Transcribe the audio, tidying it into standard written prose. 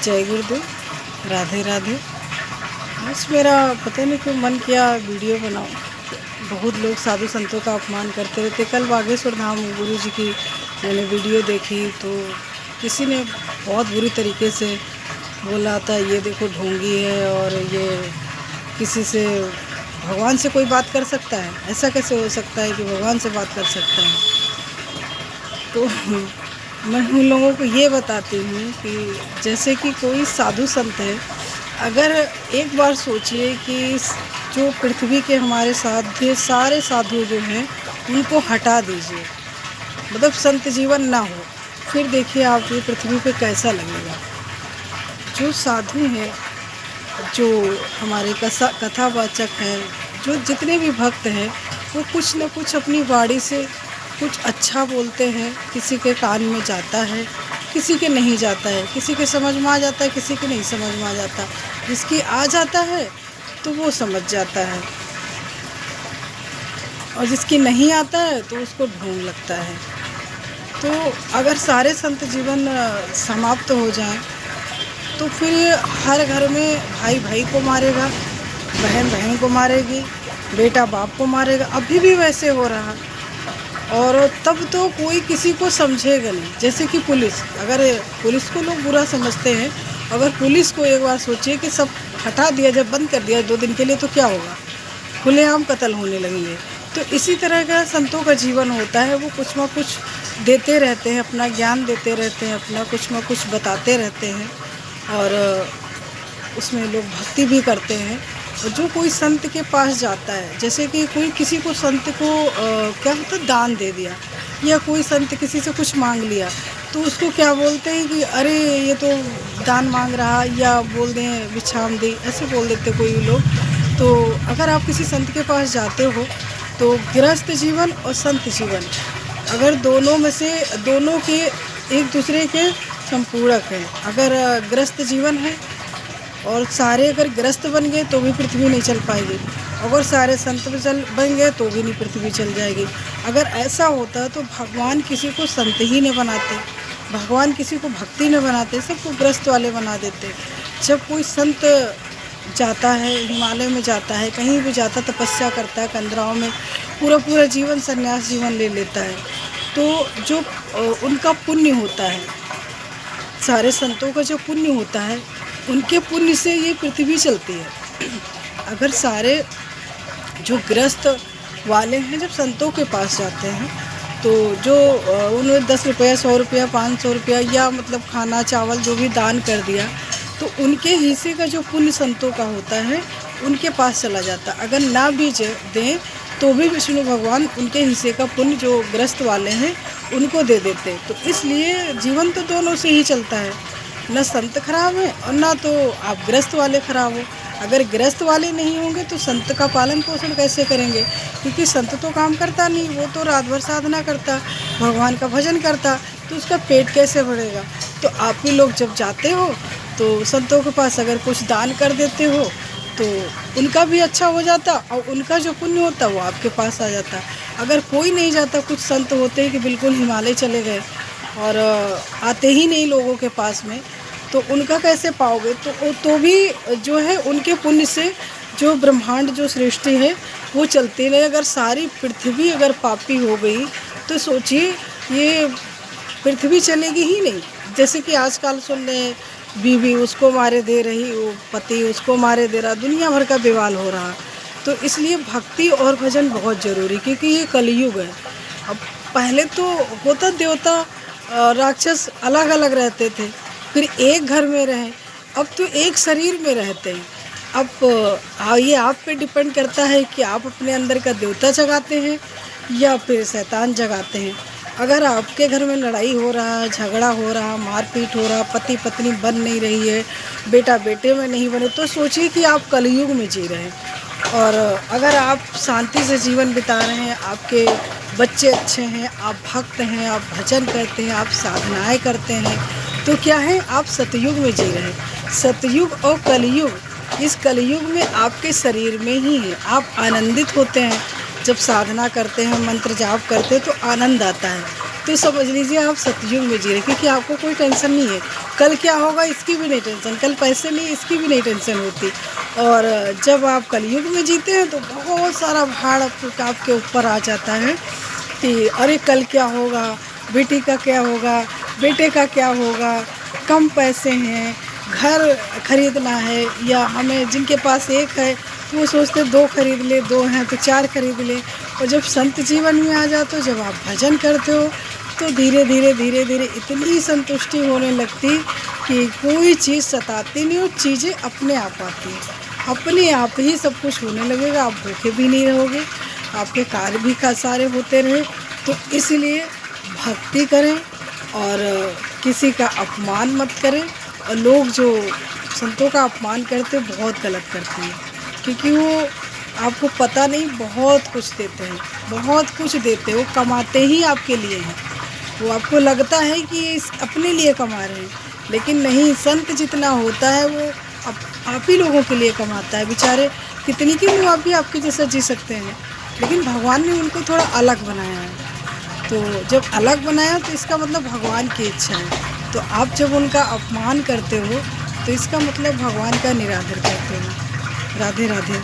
जय गुरुदेव। राधे राधे। आज मेरा पता नहीं क्यों मन किया वीडियो बनाऊं। बहुत लोग साधु संतों का अपमान करते रहते। कल बागेश्वर धाम गुरु जी की मैंने वीडियो देखी तो किसी ने बहुत बुरी तरीके से बोला था, ये देखो ढोंगी है और ये किसी से भगवान से कोई बात कर सकता है? ऐसा कैसे हो सकता है कि भगवान से बात कर सकता है? तो मैं उन लोगों को ये बताती हूँ कि जैसे कि कोई साधु संत है, अगर एक बार सोचिए कि जो पृथ्वी के हमारे साथ थे सारे साधु जो हैं उनको हटा दीजिए, मतलब संत जीवन ना हो, फिर देखिए आप ये पृथ्वी पे कैसा लगेगा। जो साधु हैं, जो हमारे कथावाचक हैं, जो जितने भी भक्त हैं, वो कुछ न कुछ अपनी वाणी से कुछ अच्छा बोलते हैं। किसी के कान में जाता है, किसी के नहीं जाता है, किसी के समझ में आ जाता है, किसी के नहीं समझ में आ जाता। जिसकी आ जाता है तो वो समझ जाता है, और जिसकी नहीं आता है तो उसको ढोंग लगता है। तो अगर सारे संत जीवन समाप्त हो जाएं तो फिर हर घर में भाई भाई को मारेगा, बहन बहन को मारेगी, बेटा बाप को मारेगा। अभी भी वैसे हो रहा, और तब तो कोई किसी को समझेगा नहीं। जैसे कि पुलिस, अगर पुलिस को लोग बुरा समझते हैं, अगर पुलिस को एक बार सोचिए कि सब हटा दिया, जब बंद कर दिया 2 दिन के लिए, तो क्या होगा? खुलेआम कत्ल होने लगेंगे। तो इसी तरह का संतों का जीवन होता है। वो कुछ न कुछ देते रहते हैं, अपना ज्ञान देते रहते हैं, अपना कुछ न कुछ बताते रहते हैं, और उसमें लोग भक्ति भी करते हैं। और जो कोई संत के पास जाता है, जैसे कि कोई किसी को संत को क्या होता है, दान दे दिया, या कोई संत किसी से कुछ मांग लिया, तो उसको क्या बोलते हैं कि अरे ये तो दान मांग रहा, या बोल दें भिक्षाम दे, ऐसे बोल देते कोई लोग। तो अगर आप किसी संत के पास जाते हो तो गृहस्थ जीवन और संत जीवन, अगर दोनों में से दोनों के एक दूसरे के संपूरक हैं। अगर गृहस्थ जीवन है और सारे अगर ग्रस्त बन गए तो भी पृथ्वी नहीं चल पाएगी, अगर सारे संत बन गए तो भी नहीं पृथ्वी चल जाएगी। अगर ऐसा होता तो भगवान किसी को संत ही नहीं बनाते, भगवान किसी को भक्ति नहीं बनाते, सबको ग्रस्त वाले बना देते। जब कोई संत जाता है, हिमालय में जाता है, कहीं भी जाता, तपस्या करता है, कंदराओं में पूरा जीवन संन्यास जीवन ले लेता है, तो जो उनका पुण्य होता है, सारे संतों का जो पुण्य होता है, उनके पुण्य से ये पृथ्वी चलती है। अगर सारे जो गृहस्थ वाले हैं जब संतों के पास जाते हैं तो जो उन्होंने 10 रुपया, 100 रुपया, 500 रुपया, या मतलब खाना चावल जो भी दान कर दिया, तो उनके हिस्से का जो पुण्य संतों का होता है उनके पास चला जाता। अगर ना भी दें तो भी विष्णु भगवान उनके हिस्से का पुण्य जो गृहस्थ वाले हैं उनको दे देते। तो इसलिए जीवन तो दोनों से ही चलता है, ना संत खराब है और ना तो आप गृहस्थ वाले खराब हो। अगर गृहस्थ वाले नहीं होंगे तो संत का पालन पोषण कैसे करेंगे? क्योंकि संत तो काम करता नहीं, वो तो रात भर साधना करता, भगवान का भजन करता, तो उसका पेट कैसे भरेगा? तो आप भी लोग जब जाते हो तो संतों के पास अगर कुछ दान कर देते हो तो उनका भी अच्छा हो जाता, और उनका जो पुण्य होता वो आपके पास आ जाता। अगर कोई नहीं जाता, कुछ संत होते हैं कि बिल्कुल हिमालय चले गए और आते ही नहीं लोगों के पास में, तो उनका कैसे पाओगे? तो भी जो है उनके पुण्य से जो ब्रह्मांड जो सृष्टि है वो चलती रहे। अगर सारी पृथ्वी अगर पापी हो गई तो सोचिए ये पृथ्वी चलेगी ही नहीं। जैसे कि आजकल सुन रहे हैं, बीवी उसको मारे दे रही, वो पति उसको मारे दे रहा, दुनिया भर का विवाद हो रहा। तो इसलिए भक्ति और भजन बहुत ज़रूरी, क्योंकि ये कलयुग है। अब पहले तो होता देवता राक्षस अलग अलग रहते थे, फिर एक घर में रहे, अब तो एक शरीर में रहते हैं। अब ये आप पे डिपेंड करता है कि आप अपने अंदर का देवता जगाते हैं या फिर शैतान जगाते हैं। अगर आपके घर में लड़ाई हो रहा है, झगड़ा हो रहा, मारपीट हो रहा, पति पत्नी बन नहीं रही है, बेटा बेटे में नहीं बने, तो सोचिए कि आप कलयुग में जी रहे हैं। और अगर आप शांति से जीवन बिता रहे हैं, आपके बच्चे अच्छे हैं, आप भक्त हैं, आप भजन करते हैं, आप साधनाएं करते हैं, तो क्या है, आप सतयुग में जी रहे हैं। सतयुग और कलयुग, इस कलयुग में आपके शरीर में ही है। आप आनंदित होते हैं जब साधना करते हैं, मंत्र जाप करते हैं तो आनंद आता है। तो समझ लीजिए आप सतयुग में जी रहे हैं, क्योंकि आपको कोई टेंशन नहीं है, कल क्या होगा इसकी भी नहीं टेंशन, कल पैसे नहीं इसकी भी नहीं टेंशन होती। और जब आप कलयुग में जीते हैं तो बहुत सारा भाड़ आपके ऊपर आ जाता है कि अरे कल क्या होगा, बेटी का क्या होगा, बेटे का क्या होगा, कम पैसे हैं, घर खरीदना है, या हमें जिनके पास एक है वो सोचते दो खरीद ले, दो हैं तो चार खरीद ले। और जब संत जीवन में आ जाते हो, जब आप भजन करते हो, तो धीरे धीरे धीरे धीरे इतनी संतुष्टि होने लगती कि कोई चीज़ सताती नहीं और चीज़ें अपने आप आती हैं, अपने आप ही सब कुछ होने लगेगा। आप भूखे भी नहीं रहोगे, आपके कार्य भी सारे होते रहे। तो इसलिए भक्ति करें और किसी का अपमान मत करें। और लोग जो संतों का अपमान करते बहुत गलत करते हैं, क्योंकि वो आपको पता नहीं बहुत कुछ देते हैं, बहुत कुछ देते हैं, वो कमाते ही आपके लिए हैं। वो आपको लगता है कि ये अपने लिए कमा रहे हैं, लेकिन नहीं, संत जितना होता है वो आप ही लोगों के लिए कमाता है। बेचारे कितनी की आप भी आपके जैसा जी सकते हैं, लेकिन भगवान ने उनको थोड़ा अलग बनाया है। तो जब अलग बनाया तो इसका मतलब भगवान की इच्छा है। तो आप जब उनका अपमान करते हो तो इसका मतलब भगवान का निरादर करते हो। राधे राधे।